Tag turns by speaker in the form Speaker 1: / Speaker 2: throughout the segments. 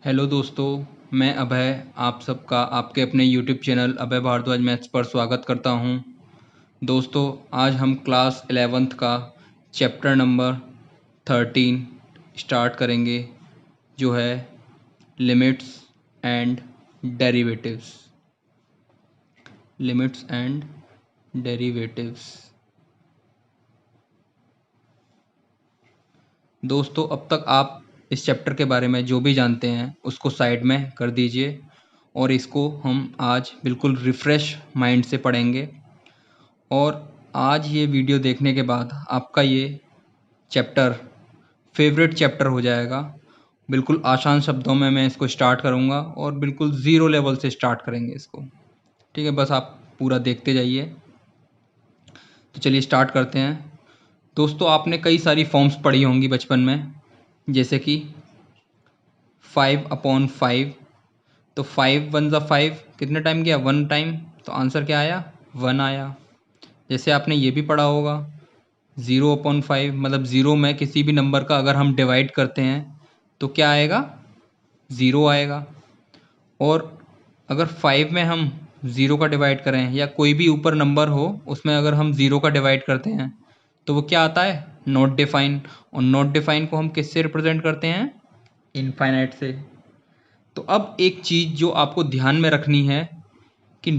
Speaker 1: Hello दोस्तों, मैं अभय आप सबका आपके अपने यूट्यूब चैनल अभय भारद्वाज मैथ्स पर स्वागत करता हूं। दोस्तों, आज हम क्लास 11th का चैप्टर नंबर 13 स्टार्ट करेंगे, जो है limits and derivatives. Limits and derivatives. दोस्तों, अब तक आप इस चैप्टर के बारे में जो भी जानते हैं उसको साइड में कर दीजिए और इसको हम आज बिल्कुल रिफ़्रेश माइंड से पढ़ेंगे। और आज ये वीडियो देखने के बाद आपका ये चैप्टर फेवरेट चैप्टर हो जाएगा। बिल्कुल आसान शब्दों में मैं इसको स्टार्ट करूँगा और बिल्कुल ज़ीरो लेवल से स्टार्ट करेंगे इसको। ठीक है, बस आप पूरा देखते जाइए। तो चलिए स्टार्ट करते हैं। दोस्तों, आपने कई सारी फॉर्म्स पढ़ी होंगी बचपन में, जैसे कि 5/5। तो 5 वन ज़ा 5 कितने टाइम गया? 1 टाइम। तो आंसर क्या आया? 1 आया। जैसे आपने ये भी पढ़ा होगा 0/5, मतलब ज़ीरो में किसी भी नंबर का अगर हम डिवाइड करते हैं तो क्या आएगा? 0 आएगा। और अगर 5 में हम 0 का डिवाइड करें या कोई भी ऊपर नंबर हो उसमें अगर हम 0 का डिवाइड करते हैं तो वो क्या आता है? Not define. और नॉट डिफाइन को हम किससे रिप्रेजेंट करते हैं? इनफाइनाइट से। तो अब एक चीज़ जो आपको ध्यान में रखनी है कि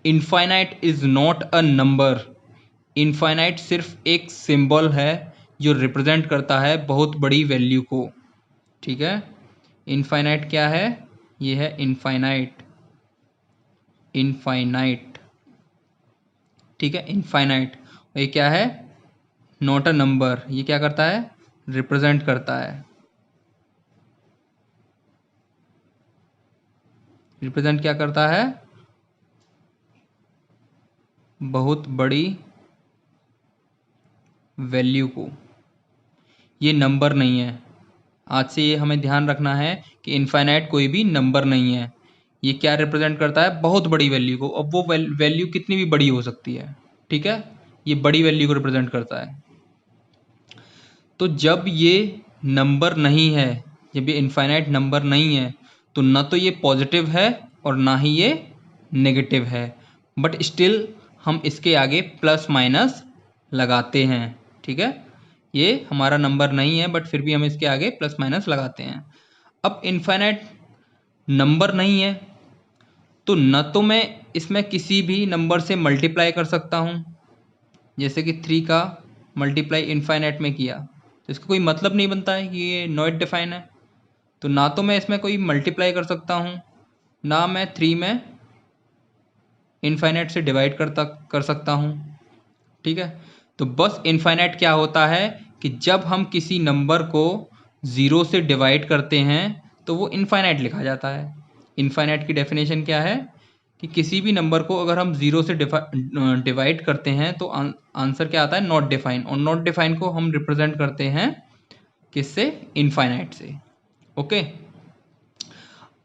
Speaker 1: infinite is not a number. Infinite सिर्फ एक सिंबल है जो रिप्रेजेंट करता है बहुत बड़ी वैल्यू को। ठीक है, इनफाइनाइट क्या है? ये है इनफाइनाइट। इनफाइनाइट, ठीक है, इनफाइनाइट। ये क्या है? Not a number. ये क्या करता है? रिप्रेजेंट करता है। रिप्रेजेंट क्या करता है? बहुत बड़ी वैल्यू को। ये नंबर नहीं है। आज से ये हमें ध्यान रखना है कि इनफाइनाइट कोई भी नंबर नहीं है। ये क्या रिप्रेजेंट करता है? बहुत बड़ी वैल्यू को। अब वो वैल्यू कितनी भी बड़ी हो सकती है। ठीक है, ये बड़ी वैल्यू को रिप्रेजेंट करता है। तो जब ये नंबर नहीं है, जब ये इनफाइनाइट नंबर नहीं है, तो ना तो ये पॉजिटिव है और ना ही ये नेगेटिव है, बट स्टिल हम इसके आगे प्लस माइनस लगाते हैं। ठीक है, ये हमारा नंबर नहीं है बट फिर भी हम इसके आगे प्लस माइनस लगाते हैं। अब इनफाइनाइट नंबर नहीं है तो न तो मैं इसमें किसी भी नंबर से मल्टीप्लाई कर सकता हूँ, जैसे कि 3 का मल्टीप्लाई इनफाइनाइट में किया तो इसका कोई मतलब नहीं बनता है कि ये नॉट डिफाइन है। तो ना तो मैं इसमें कोई मल्टीप्लाई कर सकता हूँ, ना मैं 3 में इनफाइनाइट से डिवाइड कर सकता हूँ। ठीक है, तो बस इनफाइनाइट क्या होता है कि जब हम किसी नंबर को 0 से डिवाइड करते हैं तो वो इनफाइनाइट लिखा जाता है। इनफाइनाइट की डेफिनेशन क्या है कि किसी भी नंबर को अगर हम 0 से डिवाइड करते हैं तो आंसर क्या आता है? Not define. और नॉट डिफाइन को हम रिप्रेजेंट करते हैं किससे? इनफाइनाइट से। ओके,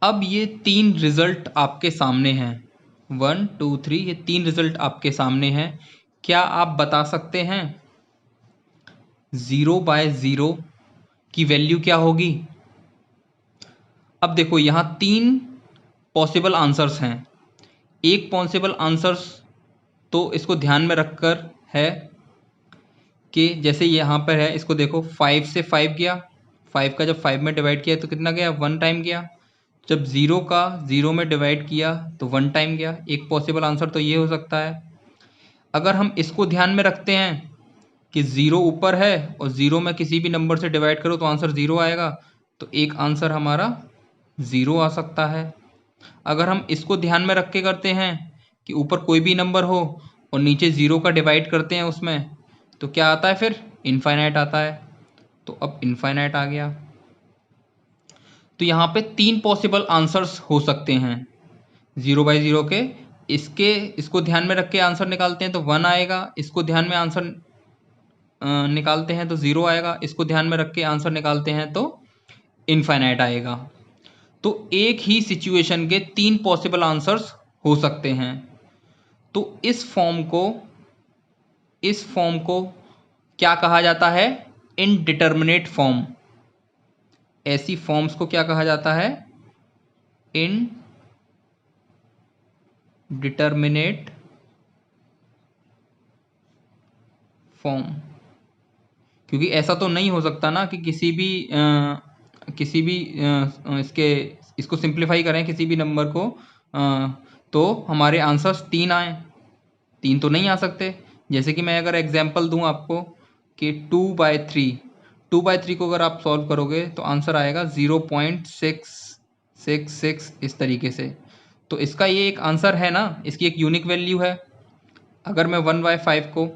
Speaker 1: अब ये 3 रिजल्ट आपके सामने हैं। 1 2 3, ये 3 रिजल्ट आपके सामने हैं। क्या आप बता सकते हैं 0/0 की वैल्यू क्या होगी? अब देखो, यहाँ 3 पॉसिबल आंसर्स हैं। एक पॉसिबल आंसर्स तो इसको ध्यान में रखकर है कि जैसे यहाँ पर है, इसको देखो 5 से 5 गया, 5 का जब 5 में डिवाइड किया तो कितना गया? 1 टाइम गया। जब 0 का 0 में डिवाइड किया तो 1 टाइम गया। एक पॉसिबल आंसर तो ये हो सकता है। अगर हम इसको ध्यान में रखते हैं कि 0 ऊपर है और 0 में किसी भी नंबर से डिवाइड करो तो आंसर 0 आएगा, तो एक आंसर हमारा 0 आ सकता है। अगर हम इसको ध्यान में रख के करते हैं कि ऊपर कोई भी नंबर हो और नीचे 0 का डिवाइड करते हैं उसमें, तो क्या आता है फिर? इनफाइनाइट आता है। तो अब इनफाइनाइट आ गया। तो यहाँ पे 3 पॉसिबल आंसर्स हो सकते हैं 0/0 के। इसको ध्यान में रख के आंसर निकालते हैं तो 1 आएगा। इसको ध्यान में आंसर निकालते हैं तो 0 आएगा। इसको ध्यान में रख के आंसर निकालते हैं तो इनफाइनाइट आएगा। तो एक ही सिचुएशन के 3 पॉसिबल आंसर्स हो सकते हैं। तो इस फॉर्म को क्या कहा जाता है? Indeterminate form. ऐसी फॉर्म्स को क्या कहा जाता है? Indeterminate form. क्योंकि ऐसा तो नहीं हो सकता ना कि किसी भी इसको सिंप्लीफाई करें किसी भी नंबर को, तो हमारे आंसर्स 3 आए। 3 तो नहीं आ सकते। जैसे कि मैं अगर एग्जांपल दूं आपको कि 2/3 को अगर आप सॉल्व करोगे तो आंसर आएगा 0.666 इस तरीके से। तो इसका ये एक आंसर है ना, इसकी एक यूनिक वैल्यू है। अगर मैं 1/5 को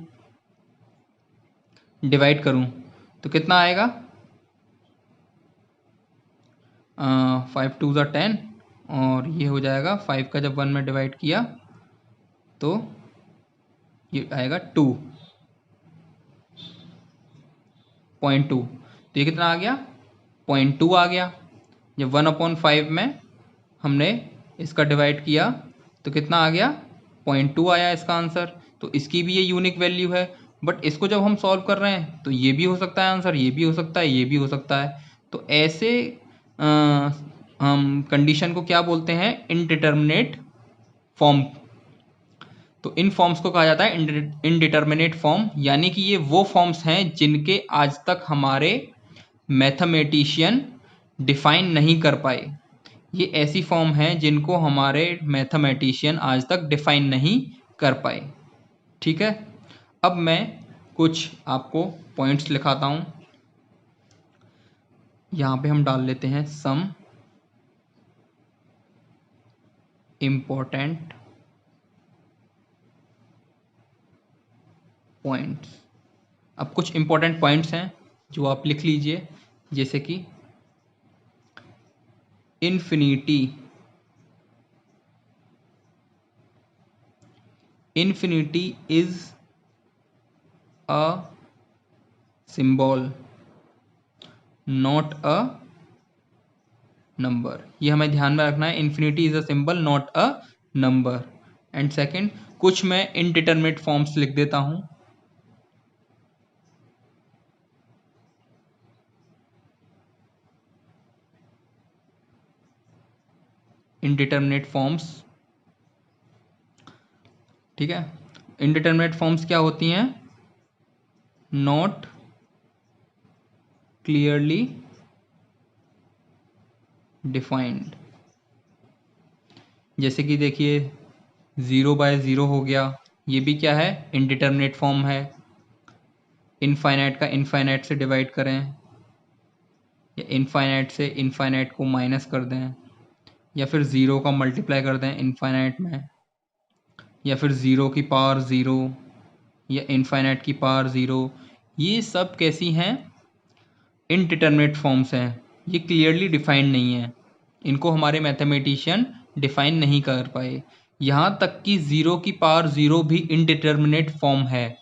Speaker 1: डिवाइड करूं तो कितना आएगा? 5 2 ज़ा 10, और ये हो जाएगा 5 का जब 1 में डिवाइड किया तो ये आएगा 2.2। तो ये कितना आ गया? 0.2 आ गया। जब 1/5 में हमने इसका डिवाइड किया तो कितना आ गया? 0.2 आया इसका आंसर। तो इसकी भी ये यूनिक वैल्यू है। बट इसको जब हम सॉल्व कर रहे हैं तो ये भी हो सकता है आंसर, ये भी हो सकता है, ये भी हो सकता है। तो ऐसे हम कंडीशन को क्या बोलते हैं? Indeterminate form. तो इन फॉर्म्स को कहा जाता है इनडिटरमिनेट फॉर्म, यानी कि ये वो फॉर्म्स हैं जिनके आज तक हमारे मैथमेटिशियन डिफाइन नहीं कर पाए। ये ऐसी फॉर्म हैं जिनको हमारे मैथमेटिशियन आज तक डिफाइन नहीं कर पाए। ठीक है, अब मैं कुछ आपको पॉइंट्स लिखाता हूं। यहां पे हम डाल लेते हैं सम इम्पोर्टेंट पॉइंट्स। अब कुछ इंपॉर्टेंट पॉइंट्स हैं जो आप लिख लीजिए, जैसे कि infinity is a symbol not a number. ये हमें ध्यान में रखना है, infinity is a symbol not a number. And second, कुछ मैं इनडिटरमिनेट फॉर्म्स लिख देता हूं। इनडिटरमिनेट फॉर्म्स, ठीक है। इनडिटरमिनेट फॉर्म्स क्या होती हैं? Not clearly defined. जैसे कि देखिए 0/0 हो गया, ये भी क्या है? इनडिटरमिनेट फॉर्म है। इनफाइनाइट का इनफाइनाइट से डिवाइड करें, या इनफाइनाइट से इनफाइनाइट को माइनस कर दें, या फिर 0 का मल्टीप्लाई कर दें इनफाइनाइट में, या फिर 0 की पावर 0, या इनफाइनाइट की पावर 0। ये सब कैसी हैं? इनडिटरमिनेट फॉर्म्स हैं। ये क्लियरली डिफाइंड नहीं है, इनको हमारे मैथमेटिशियन डिफाइन नहीं कर पाए। यहाँ तक कि 0 की पावर 0 भी इनडिटरमिनेट फॉर्म है।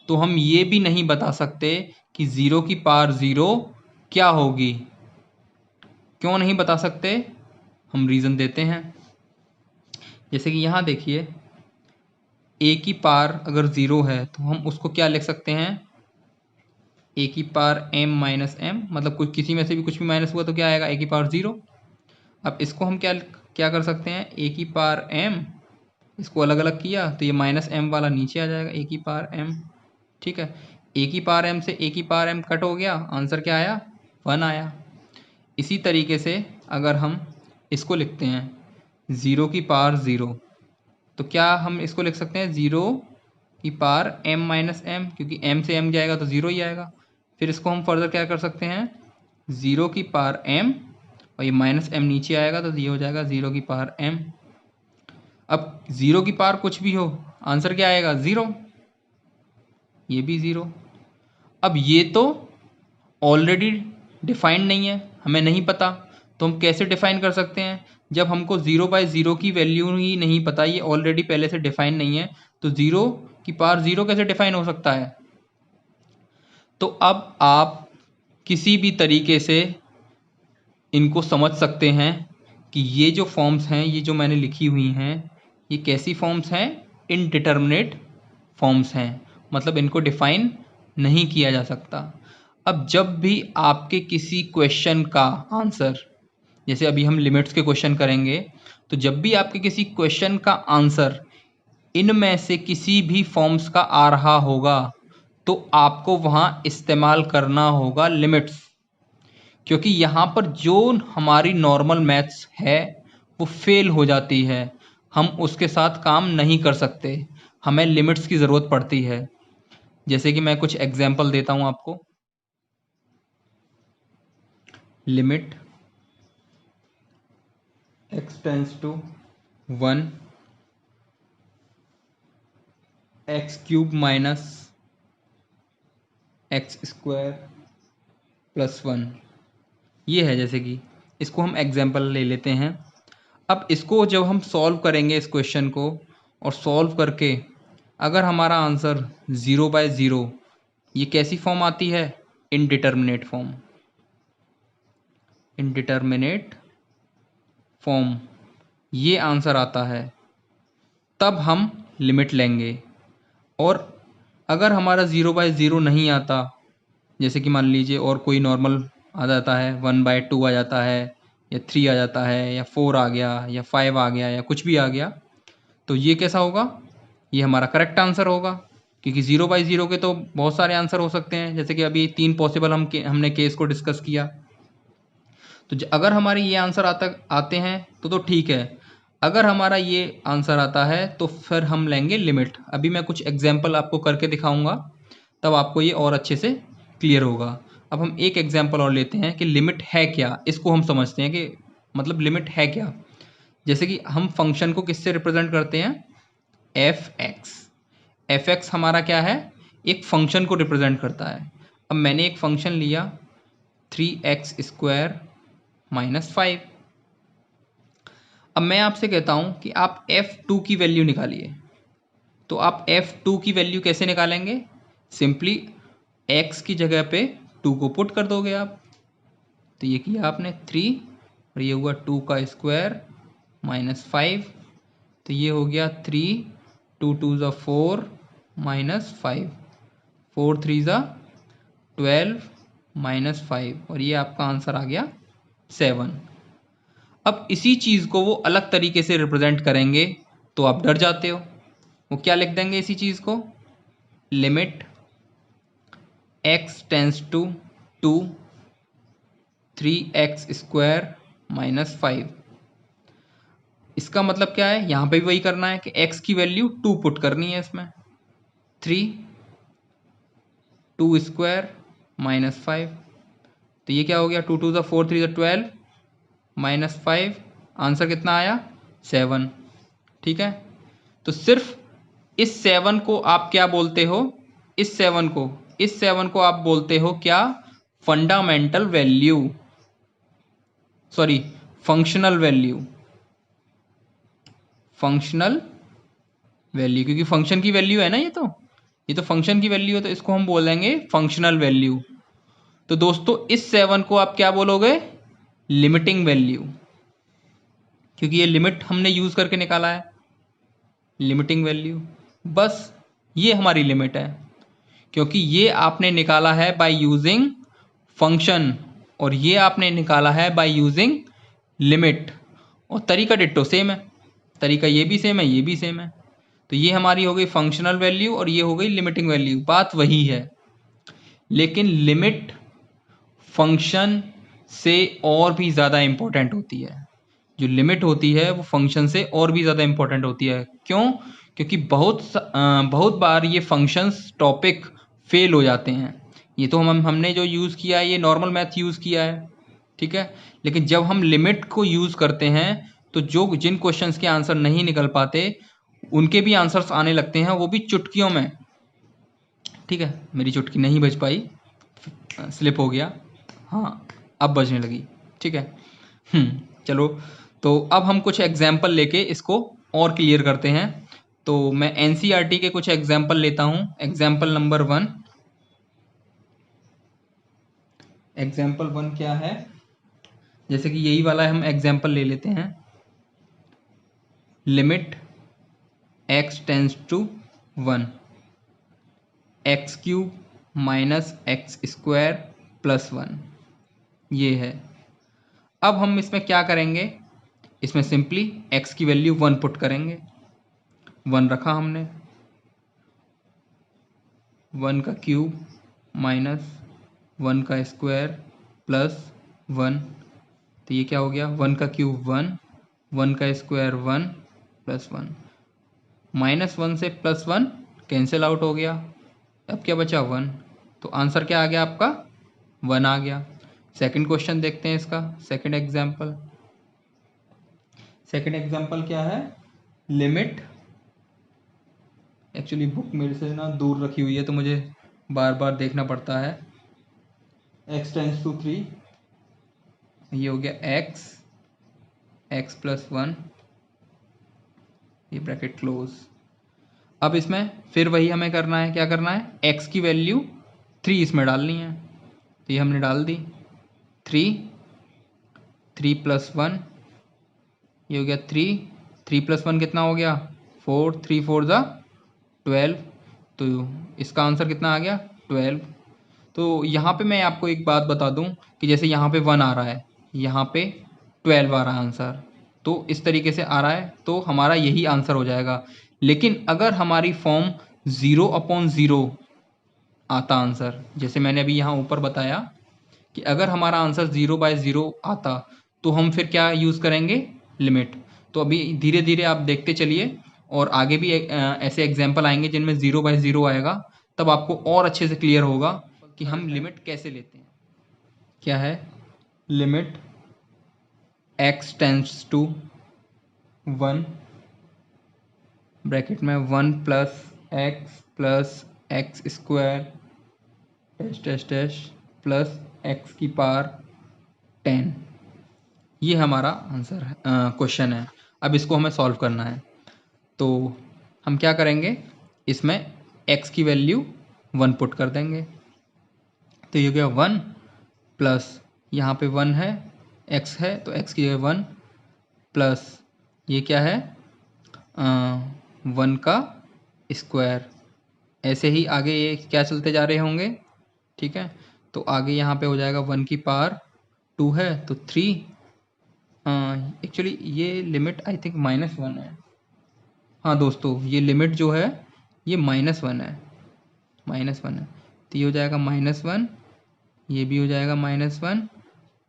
Speaker 1: तो हम ये भी नहीं बता सकते कि 0 की पावर 0 क्या होगी। क्यों नहीं बता सकते? हम रीज़न देते हैं। जैसे कि यहाँ देखिए, a की पावर अगर 0 है तो हम उसको क्या लिख सकते हैं? a की पावर m माइनस m, मतलब कुछ किसी में से भी कुछ भी माइनस हुआ तो क्या आएगा? a की पावर 0। अब इसको हम क्या क्या कर सकते हैं? a की पावर m, इसको अलग अलग किया तो ये माइनस m वाला नीचे आ जाएगा, a की पावर m। ठीक है, a की पावर m से a की पावर m कट हो गया, आंसर क्या आया? 1 आया। इसी तरीके से अगर हम इसको लिखते हैं 0 की पावर 0, तो क्या हम इसको लिख सकते हैं 0 की पावर m माइनस m, क्योंकि m से m जाएगा तो 0 ही आएगा। फिर इसको हम फर्दर क्या कर सकते हैं? 0 की पावर m, और ये माइनस m नीचे आएगा तो ये हो जाएगा 0 की पावर m। अब 0 की पावर कुछ भी हो, आंसर क्या आएगा? 0। ये भी 0। अब ये तो ऑलरेडी डिफाइंड नहीं है, हमें नहीं पता, तो हम कैसे डिफाइन कर सकते हैं? जब हमको 0/0 की वैल्यू ही नहीं पता, ये ऑलरेडी पहले से डिफाइन नहीं है, तो 0 की पावर 0 कैसे डिफाइन हो सकता है? तो अब आप किसी भी तरीके से इनको समझ सकते हैं कि ये जो फॉर्म्स हैं, ये जो मैंने लिखी हुई हैं, ये कैसी फॉर्म्स हैं? इनडिटरमिनेट फॉर्म्स हैं, मतलब इनको डिफाइन नहीं किया जा सकता। अब जब भी आपके किसी क्वेश्चन का आंसर जैसे अभी हम लिमिट्स के क्वेश्चन करेंगे, तो जब भी आपके किसी क्वेश्चन का आंसर इनमें से किसी भी फॉर्म्स का आ रहा होगा तो आपको वहां इस्तेमाल करना होगा लिमिट्स, क्योंकि यहाँ पर जो हमारी नॉर्मल मैथ्स है वो फेल हो जाती है, हम उसके साथ काम नहीं कर सकते, हमें लिमिट्स की ज़रूरत पड़ती है। जैसे कि मैं कुछ एग्जांपल देता हूँ आपको। Limit x tends to 1 x cube minus x square plus 1, ये है। जैसे कि इसको हम एग्जांपल ले लेते हैं। अब इसको जब हम सॉल्व करेंगे इस क्वेश्चन को, और सॉल्व करके अगर हमारा आंसर 0/0, ये कैसी फॉर्म आती है? Indeterminate form. इनडिटर्मिनेट फॉर्म ये आंसर आता है, तब हम लिमिट लेंगे। और अगर हमारा 0/0 नहीं आता, जैसे कि मान लीजिए और कोई नॉर्मल आ जाता है, 1/2 आ जाता है, या 3 आ जाता है, या 4 आ गया, या 5 आ गया, या कुछ भी आ गया, तो ये कैसा होगा? ये हमारा करेक्ट आंसर होगा, क्योंकि 0/0 के तो बहुत सारे आंसर हो सकते हैं। जैसे कि अभी 3 पॉसिबल हमने केस को डिस्कस किया। तो अगर हमारे ये आंसर आते हैं तो ठीक है। अगर हमारा ये आंसर आता है तो फिर हम लेंगे लिमिट। अभी मैं कुछ एग्जाम्पल आपको करके दिखाऊंगा, तब आपको ये और अच्छे से क्लियर होगा। अब हम एक एग्जाम्पल और लेते हैं कि लिमिट है क्या, इसको हम समझते हैं कि मतलब लिमिट है क्या। जैसे कि हम फंक्शन को किससे रिप्रेजेंट करते हैं? F x. एफ एक्स हमारा क्या है? एक फंक्शन को रिप्रेजेंट करता है। अब मैंने एक फंक्शन लिया 3x² माइनस 5। अब मैं आपसे कहता हूं कि आप f2 की वैल्यू निकालिए। तो आप f2 की वैल्यू कैसे निकालेंगे? सिंपली x की जगह पे 2 को पुट कर दोगे आप। तो ये किया आपने 3, और ये हुआ 2 का स्क्वायर माइनस 5। तो ये हो गया 3, 2 2 ज़ा 4 माइनस 5, 4 3 ज़ा 12 माइनस 5, और ये आपका आंसर आ गया 7। अब इसी चीज़ को वो अलग तरीके से रिप्रेजेंट करेंगे तो आप डर जाते हो। वो क्या लिख देंगे इसी चीज़ को? Limit x tends to 2 3x² minus 5। इसका मतलब क्या है? यहाँ पे भी वही करना है कि x की वैल्यू 2 पुट करनी है इसमें। 3 2 स्क्वायर माइनस 5, तो ये क्या हो गया? 2 2 ज़ा 4 3 ज़ा 12 माइनस 5, आंसर कितना आया? 7। ठीक है। तो सिर्फ इस 7 को आप क्या बोलते हो? इस 7 को आप बोलते हो क्या? Fundamental value, sorry functional value. Functional value, क्योंकि फंक्शन की वैल्यू है ना ये तो फंक्शन की वैल्यू है, तो इसको हम बोलेंगे फंक्शनल वैल्यू। तो दोस्तों इस 7 को आप क्या बोलोगे? लिमिटिंग वैल्यू, क्योंकि ये लिमिट हमने यूज करके निकाला है। लिमिटिंग वैल्यू, बस ये हमारी लिमिट है, क्योंकि ये आपने निकाला है बाय यूजिंग फंक्शन, और ये आपने निकाला है बाय यूजिंग लिमिट, और तरीका डिट्टो सेम है। तरीका ये भी सेम है, ये भी सेम है। तो ये हमारी हो गई फंक्शनल वैल्यू और ये हो गई लिमिटिंग वैल्यू, बात वही है। लेकिन लिमिट फंक्शन से और भी ज़्यादा इम्पोर्टेंट होती है। जो लिमिट होती है वो फंक्शन से और भी ज़्यादा इम्पोर्टेंट होती है। क्यों? क्योंकि बहुत बार ये फंक्शंस टॉपिक फेल हो जाते हैं। ये तो हमने जो यूज़ किया है ये नॉर्मल मैथ यूज़ किया है, ठीक है। लेकिन जब हम लिमिट को यूज़ करते हैं तो जिन क्वेश्चंस के आंसर नहीं निकल पाते उनके भी आंसर्स आने लगते हैं, वो भी चुटकियों में। ठीक है, मेरी चुटकी नहीं बज पाई, स्लिप हो गया। हाँ, अब बजने लगी। ठीक है। चलो, तो अब हम कुछ एग्जाम्पल लेके इसको और क्लियर करते हैं। तो मैं एनसीईआरटी के कुछ एग्जाम्पल लेता हूँ। Example number 1। एग्जाम्पल 1 क्या है? जैसे कि यही वाला हम एग्जाम्पल ले लेते हैं। Limit x tends to 1 x³ minus x² plus 1, ये है। अब हम इसमें क्या करेंगे, इसमें सिंपली x की वैल्यू 1 पुट करेंगे। 1 रखा हमने, 1 का क्यूब माइनस 1 का स्क्वायर प्लस 1, तो ये क्या हो गया, 1 का क्यूब 1, 1 का स्क्वायर 1 प्लस 1, माइनस 1 से प्लस 1 कैंसिल आउट हो गया, अब क्या बचा 1, तो आंसर क्या आ गया आपका 1 आ गया। सेकंड क्वेश्चन देखते हैं इसका, सेकंड एग्जांपल। सेकंड एग्जांपल क्या है, लिमिट, एक्चुअली बुक मेरे से ना दूर रखी हुई है तो मुझे बार बार देखना पड़ता है। x टेंस टू 3, ये हो गया x प्लस 1, ये ब्रैकेट क्लोज। अब इसमें फिर वही हमें करना है, क्या करना है, x की वैल्यू 3 इसमें डालनी है, तो ये हमने डाल दी, 3 प्लस 1, ये हो गया 3 प्लस 1 कितना हो गया 4, 3 4 ज़ा 12, तो इसका आंसर कितना आ गया 12। तो यहाँ पे मैं आपको एक बात बता दूँ कि जैसे यहाँ पे 1 आ रहा है, यहाँ पे 12 आ रहा है आंसर, तो इस तरीके से आ रहा है, तो हमारा यही आंसर हो जाएगा। लेकिन अगर हमारी फॉर्म 0/0 आता आंसर, जैसे मैंने अभी यहाँ ऊपर बताया कि अगर हमारा आंसर 0/0 आता तो हम फिर क्या यूज़ करेंगे, लिमिट। तो अभी धीरे धीरे आप देखते चलिए और आगे भी ऐसे एग्जाम्पल आएंगे जिनमें 0/0 आएगा, तब आपको और अच्छे से क्लियर होगा कि हम लिमिट कैसे लेते हैं। क्या है, limit x tends to 1, bracket में 1 plus x square dash dash dash plus x की पावर 10, ये हमारा आंसर है, क्वेश्चन है। अब इसको हमें सॉल्व करना है, तो हम क्या करेंगे, इसमें x की वैल्यू 1 पुट कर देंगे, तो ये हो गया 1 प्लस यहाँ पे 1 है, x है तो x की जगह 1 प्लस ये क्या है 1 का स्क्वायर, ऐसे ही आगे ये क्या चलते जा रहे होंगे, ठीक है। तो आगे यहाँ पे हो जाएगा 1 की पावर 2 है तो 3, एक्चुअली ये लिमिट आई थिंक -1 है, हाँ दोस्तों ये लिमिट जो है ये -1 है, -1 है, तो ये हो जाएगा -1, ये भी हो जाएगा -1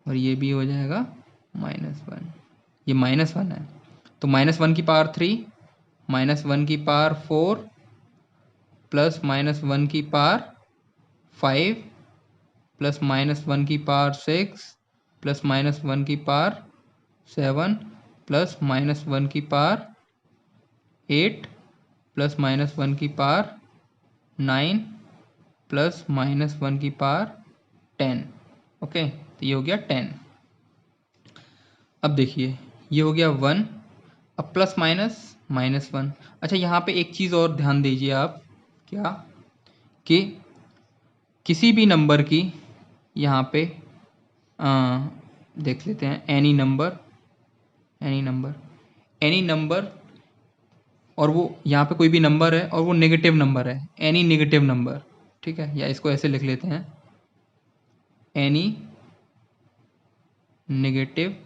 Speaker 1: और ये भी हो जाएगा -1, ये -1 है, तो -1 की पावर 3, -1 की पावर 4 प्लस -1 की पावर 5 प्लस -1 की पावर 6 प्लस -1 की पावर 7 प्लस -1 की पावर 8 प्लस -1 की पावर 9 प्लस -1 की पावर 10, ओके, तो ये हो गया 10। अब देखिए ये हो गया 1, अब प्लस माइनस -1। अच्छा यहाँ पे एक चीज़ और ध्यान दीजिए आप, क्या कि किसी भी नंबर की यहाँ पे देख लेते हैं, एनी नंबर और वो यहाँ पे कोई भी नंबर है और वो नेगेटिव नंबर है, एनी नेगेटिव नंबर, ठीक है, या इसको ऐसे लिख लेते हैं, एनी नेगेटिव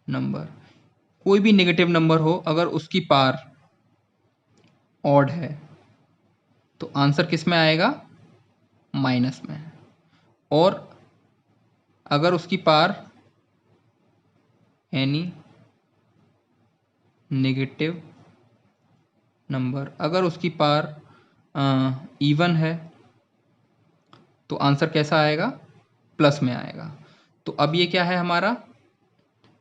Speaker 1: नंबर, कोई भी नेगेटिव नंबर हो अगर उसकी पावर ऑड है तो आंसर किस में आएगा, माइनस में, और अगर उसकी पावर एनी नेगेटिव नंबर, अगर उसकी पावर इवन है तो आंसर कैसा आएगा, प्लस में आएगा। तो अब ये क्या है हमारा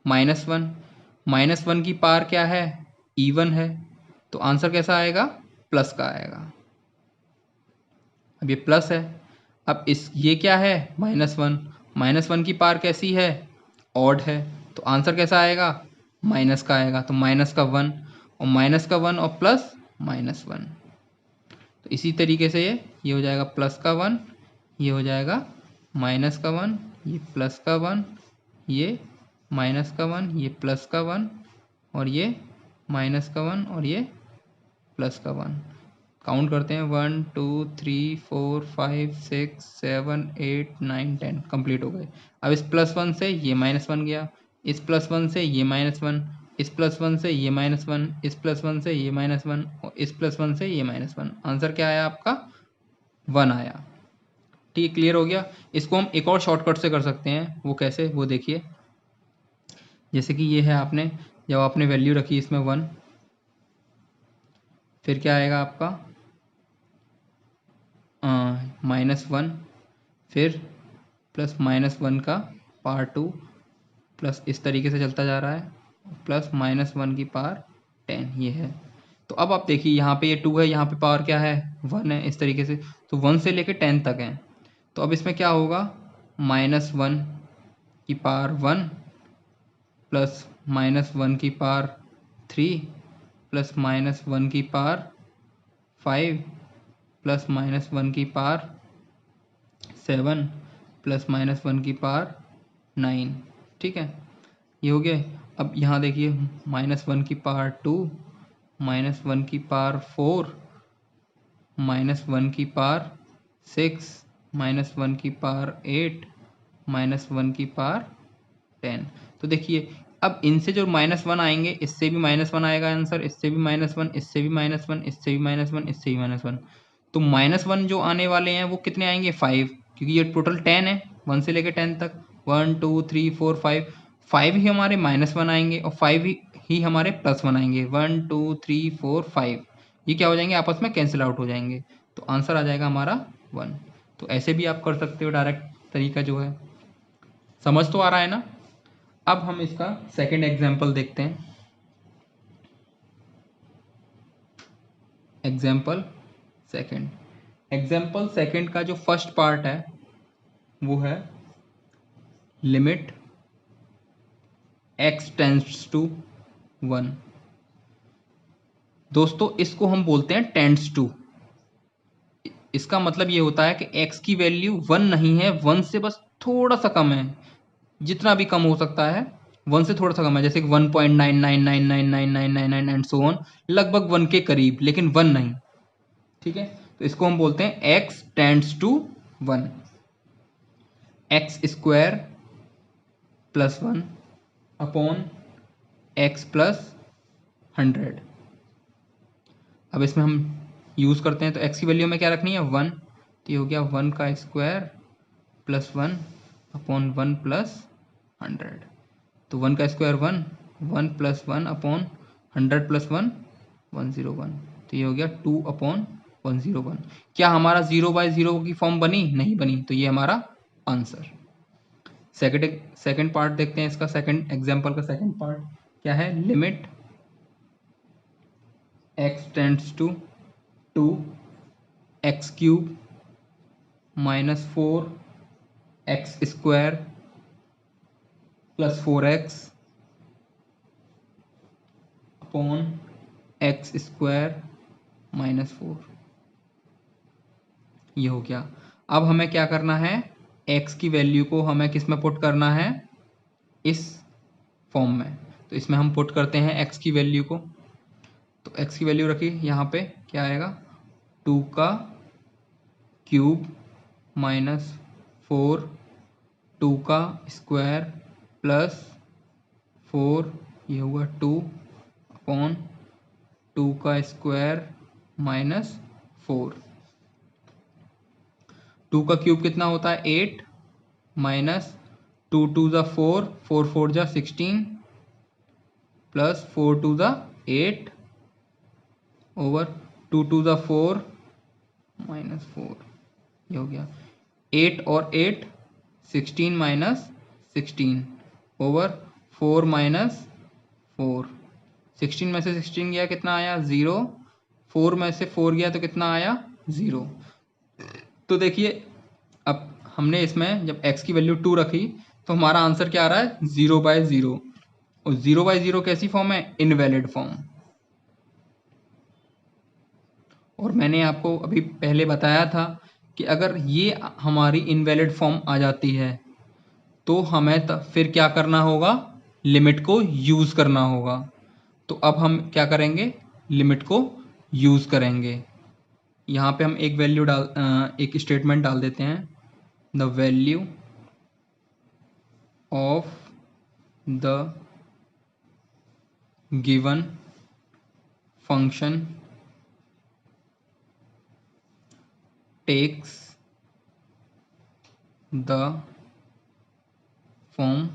Speaker 1: -1 की पावर क्या है, इवन है, तो आंसर कैसा आएगा, प्लस का आएगा। अब ये प्लस है, अब इस ये क्या है -1 की पावर कैसी है, ऑड है, तो आंसर कैसा आएगा, माइनस का आएगा, तो -1 और -1 और प्लस -1, तो इसी तरीके से ये हो जाएगा +1, ये हो जाएगा -1, ये +1, ये -1, ये +1 और ये -1 और ये +1, काउंट करते हैं 1 2 3 4 5 6 7 8 9 10 कंप्लीट हो गए। अब इस +1 से ये -1 गया, इस +1 से ये -1, इस +1 से ये -1, इस +1 से ये -1 और इस +1 से ये -1। आंसर क्या आया आपका? 1 आया। ठीक, क्लियर हो गया। इसको हम एक और शॉर्टकट से कर सकते हैं, वो कैसे, वो देखिए। जैसे कि ये है, आपने जब आपने वैल्यू रखी इसमें 1, फिर क्या आएगा आपका -1, फिर +-1 का पावर 2 प्लस इस तरीके से चलता जा रहा है, +-1 की पावर 10 ये है। तो अब आप देखिए यहाँ पे ये 2 है, यहाँ पे पावर क्या है 1 है, इस तरीके से। तो 1 से लेके 10 तक है। तो अब इसमें क्या होगा, -1 की पावर 1 प्लस -1 की पावर 3 प्लस -1 की पावर 5 प्लस -1 की पावर 7 प्लस -1 की पावर 9। ठीक है, ये हो गया। अब यहाँ देखिए -1 की पावर 2, -1 की पावर 4, -1 की पावर 6, -1 की पावर 8, -1 की पावर 10। तो देखिए अब इनसे जो -1 आएंगे, इससे भी -1 आएगा आंसर, इससे भी -1, इससे भी -1, इससे भी -1, इससे भी -1। तो -1 जो आने वाले हैं वो कितने आएंगे 5, क्योंकि ये टोटल 10 है, 1 से लेकर 10 तक, 1 2 3 4 5 ही हमारे -1 आएंगे और 5 ही हमारे +1 आएंगे। 1 2 3 4 5 ये क्या हो जाएंगे, आपस में कैंसिल आउट हो जाएंगे। तो आंसर आ जाएगा हमारा 1। तो ऐसे भी आप कर सकते हो, डायरेक्ट तरीका जो है। समझ तो आ रहा है ना? अब हम इसका सेकंड एग्जाम्पल देखते हैं। एग्जाम्पल सेकंड का जो फर्स्ट पार्ट है वो है लिमिट x टेंड्स टू 1। दोस्तों इसको हम बोलते हैं टेंड्स टू। इसका मतलब ये होता है कि x की वैल्यू 1 नहीं है, 1 से बस थोड़ा सा कम है, जितना भी कम हो सकता है 1 से थोड़ा सा कम है, जैसे 1.99999999 एंड सो ऑन, लगभग 1 के करीब, लेकिन 1 नहीं। ठीक है, तो इसको हम बोलते हैं x tends to 1। X square plus 1 upon x plus 100। अब इसमें हम यूज़ करते हैं, तो x की वैल्यू में क्या रखनी है 1, तो ये हो गया 1 का स्क्वायर प्लस 1 अपॉन 1 प्लस 100। तो 1 का स्क्वायर 1, 1 प्लस 1 अपॉन 100 प्लस 1 101। तो ये हो गया 2 अपॉन 101। क्या हमारा 0/0 की फॉर्म बनी? नहीं बनी। तो ये हमारा आंसर। सेकंड पार्ट देखते हैं इसका, सेकंड एग्जांपल का सेकंड पार्ट क्या है, limit x tends to 2 x cube minus 4 x square plus 4x upon x square minus 4। ये हो गया। अब हमें क्या करना है, x की वैल्यू को हमें किस में पुट करना है, इस फॉर्म में। तो इसमें हम पुट करते हैं x की वैल्यू को। तो x की वैल्यू रखी, यहाँ पे क्या आएगा 2 का क्यूब माइनस 4 2 का स्क्वायर प्लस 4, ये हुआ 2 अपॉन 2 का स्क्वायर माइनस 4। 2 का क्यूब कितना होता है 8 माइनस 2 2 ज़ा 4 4 4 ज़ा 16 प्लस 4 2 ज़ा 8 ओवर 2 2 ज़ा 4 माइनस 4। ये हो गया 8 और 8 16 माइनस 16 ओवर 4 माइनस 4। 16 में से 16 गया कितना आया 0, 4 में से 4 गया तो कितना आया 0। तो देखिए अब हमने इसमें जब x की वैल्यू 2 रखी तो हमारा आंसर क्या आ रहा है 0/0। और 0/0 कैसी फॉर्म है, इनवैलिड फॉर्म। और मैंने आपको अभी पहले बताया था कि अगर ये हमारी इनवैलिड फॉर्म आ जाती है तो हमें फिर क्या करना होगा, लिमिट को यूज़ करना होगा। तो अब हम क्या करेंगे, लिमिट को यूज़ करेंगे। यहाँ पे हम एक वैल्यू एक स्टेटमेंट डाल देते हैं, the value of the given function takes the form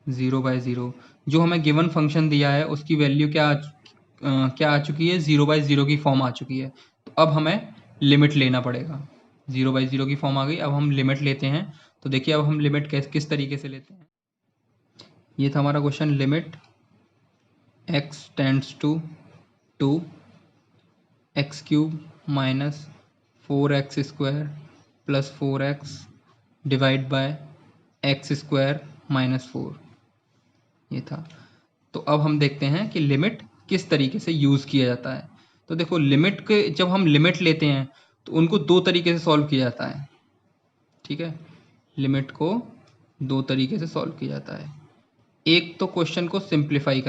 Speaker 1: 0/0। जो हमें गिवन फंक्शन दिया है उसकी वैल्यू क्या आ चुकी है, 0/0 की फॉर्म आ चुकी है। तो अब हमें लिमिट लेना पड़ेगा। 0/0 की फॉर्म आ गई, अब हम लिमिट लेते हैं। तो देखिए अब हम लिमिट किस तरीके से लेते हैं। ये था हमारा question, limit x tends to 2 x³ minus 4x² plus 4x divide by x² minus 4। ये था। तो अब हम देखते हैं कि लिमिट किस तरीके से यूज़ किया जाता है। तो देखो लिमिट के जब हम लिमिट लेते हैं तो उनको दो तरीके से सॉल्व किया जाता है। ठीक है, लिमिट को दो तरीके से सॉल्व किया जाता है। एक तो क्वेश्चन को सिंप्लीफाई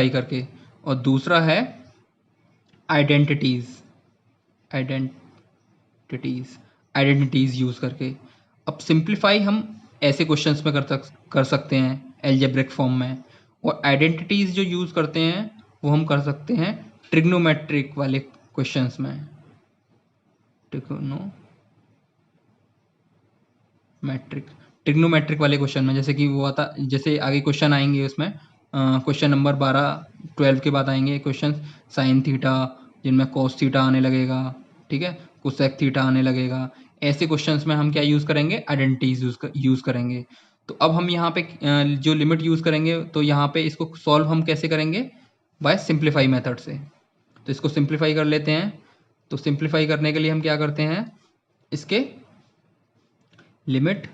Speaker 1: करके, और दूसरा है आइडेंटिटीज यूज़ करके। अब सिंप्लीफाई हम ऐसे क्वेश्चंस में कर सकते हैं एल्जेब्रिक फॉर्म में, और आइडेंटिटीज जो यूज़ करते हैं वो हम कर सकते हैं ट्रिग्नोमेट्रिक वाले क्वेश्चंस में। ट्रिग्नोमेट्रिक वाले क्वेश्चन में, जैसे कि वो आता, जैसे आगे क्वेश्चन आएंगे उसमें, क्वेश्चन नंबर 12 के बाद आएंगे क्वेश्चन साइन थीटा, जिनमें कोस थीटा आने लगेगा, ठीक है, कोसेक थीटा आने लगेगा। ऐसे क्वेश्चंस में हम क्या यूज़ करेंगे, आइडेंटिटीज यूज़ करेंगे। तो अब हम यहाँ पे जो लिमिट यूज़ करेंगे, तो यहाँ पे इसको सॉल्व हम कैसे करेंगे, बाय सिंप्लीफाई मेथड से। तो इसको सिंप्लीफाई कर लेते हैं। तो सिंप्लीफाई करने के लिए हम क्या करते हैं, इसके लिमिट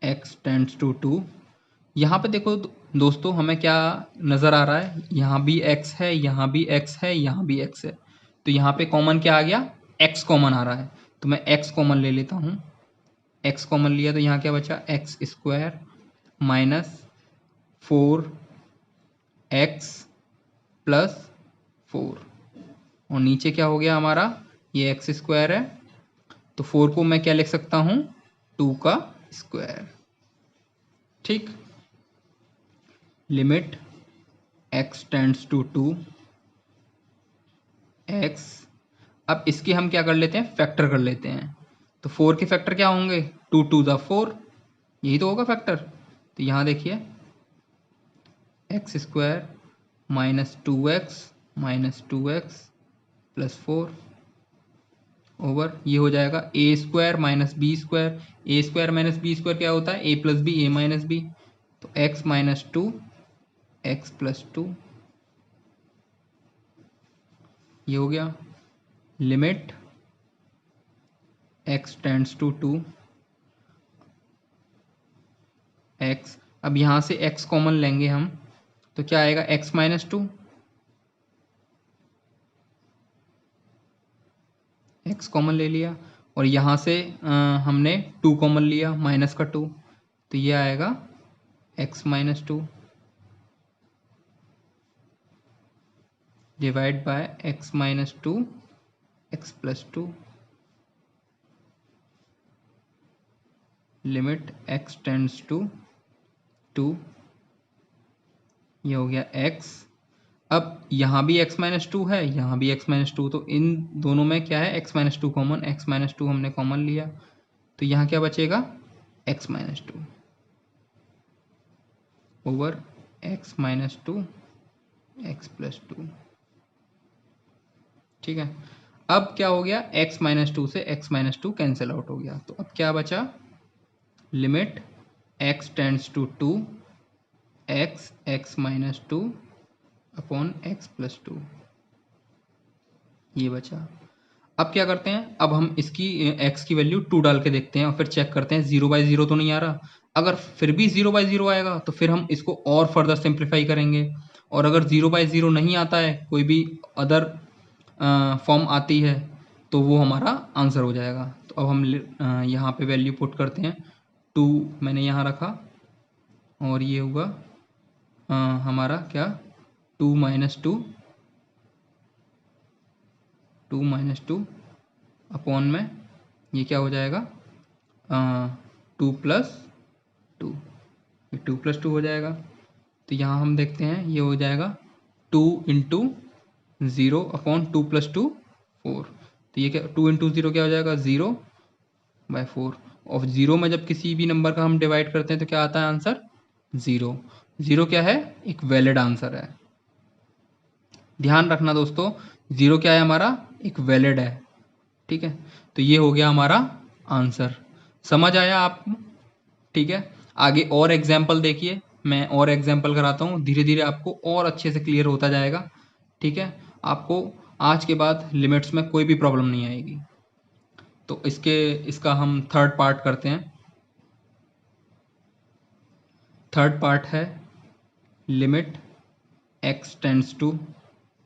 Speaker 1: x टेंड्स टू 2। यहाँ पे देखो दोस्तों हमें क्या नज़र आ रहा है, यहाँ भी x है, यहाँ भी x है, यहाँ भी x है। तो यहाँ पे कॉमन क्या आ गया, x कॉमन आ रहा है। तो मैं x कॉमन ले लेता हूँ। x कॉमन लिया तो यहाँ क्या बचा, x² माइनस 4x प्लस 4, और नीचे क्या हो गया हमारा, ये x² है, तो 4 को मैं क्या लिख सकता हूँ, 2 का स्क्वायर। ठीक, limit x tends to 2 x। अब इसके हम क्या कर लेते हैं, फैक्टर कर लेते हैं। तो 4 के फैक्टर क्या होंगे, 2 2 ज़ा 4, यही तो होगा फैक्टर। तो यहाँ देखिए x² minus 2x minus 2x plus 4 over, ये हो जाएगा a² minus b²। a² minus b² क्या होता है, a plus b, a minus b. तो x माइनस 2 x प्लस 2, ये हो गया। Limit x tends to 2 x। अब यहाँ से x कॉमन लेंगे हम, तो क्या आएगा, x माइनस 2, x कॉमन ले लिया, और यहाँ से हमने 2 कॉमन लिया, माइनस का 2, तो ये आएगा x minus 2 divide by x minus 2 x plus 2। Limit x tends to 2, ये हो गया x। अब यहाँ भी x माइनस 2 है, यहाँ भी x माइनस 2, तो इन दोनों में क्या है, x minus 2 common, x minus 2 हमने कॉमन लिया, तो यहाँ क्या बचेगा, x minus 2 over x minus 2 x plus 2। ठीक है, अब क्या हो गया, x माइनस 2 से x माइनस 2 कैंसिल आउट हो गया। तो अब क्या बचा, limit x tends to 2 x minus 2 upon x plus 2, ये बचा। अब क्या करते हैं, अब हम इसकी x की वैल्यू 2 डाल के देखते हैं, और फिर चेक करते हैं 0/0 तो नहीं आ रहा। अगर फिर भी 0/0 आएगा तो फिर हम इसको और फर्दर सिंप्लीफाई करेंगे, और अगर 0/0 नहीं आता है, कोई भी अदर फॉर्म आती है, तो वो हमारा आंसर हो जाएगा। तो अब हम यहाँ पे वैल्यू पुट करते हैं, 2 मैंने यहाँ रखा, और ये होगा हमारा क्या 2 माइनस टू अपॉन में ये क्या हो जाएगा 2 प्लस 2, ये 2 प्लस 2 हो जाएगा। तो यहाँ हम देखते हैं ये हो जाएगा 2 इंटू 0 अपॉन 2 प्लस 2 4। तो ये क्या 2 इंटू 0 क्या हो जाएगा 0/4। और 0 में जब किसी भी नंबर का हम डिवाइड करते हैं तो क्या आता है आंसर 0। 0 क्या है एक वैलिड आंसर है। ध्यान रखना दोस्तों 0 क्या है हमारा एक वैलिड है। ठीक है, तो ये हो गया हमारा आंसर। समझ आया आपको? ठीक है, आगे और एग्जाम्पल देखिए, मैं और एग्जाम्पल कराता हूँ, धीरे धीरे आपको और अच्छे से क्लियर होता जाएगा। ठीक है, आपको आज के बाद लिमिट्स में कोई भी प्रॉब्लम नहीं आएगी। तो इसका हम थर्ड पार्ट करते हैं। थर्ड पार्ट है limit x tends to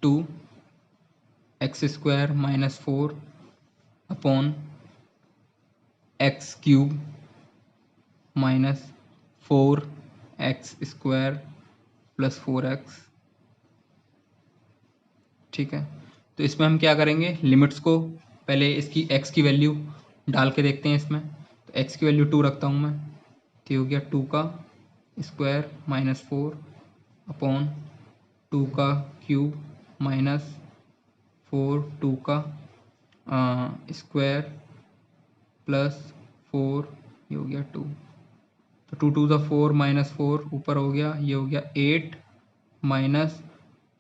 Speaker 1: 2x² - 4 upon x³ - 4x² + 4x। ठीक है, तो इसमें हम क्या करेंगे लिमिट्स को पहले इसकी x की वैल्यू डाल के देखते हैं इसमें। तो x की वैल्यू 2 रखता हूँ मैं, तो हो गया 2 का स्क्वायर - 4 अपॉन 2 का क्यूब - 4 2 का स्क्वायर प्लस 4, ये हो गया 2। तो 2 2 4 - 4 ऊपर हो गया, ये हो गया 8 माइनस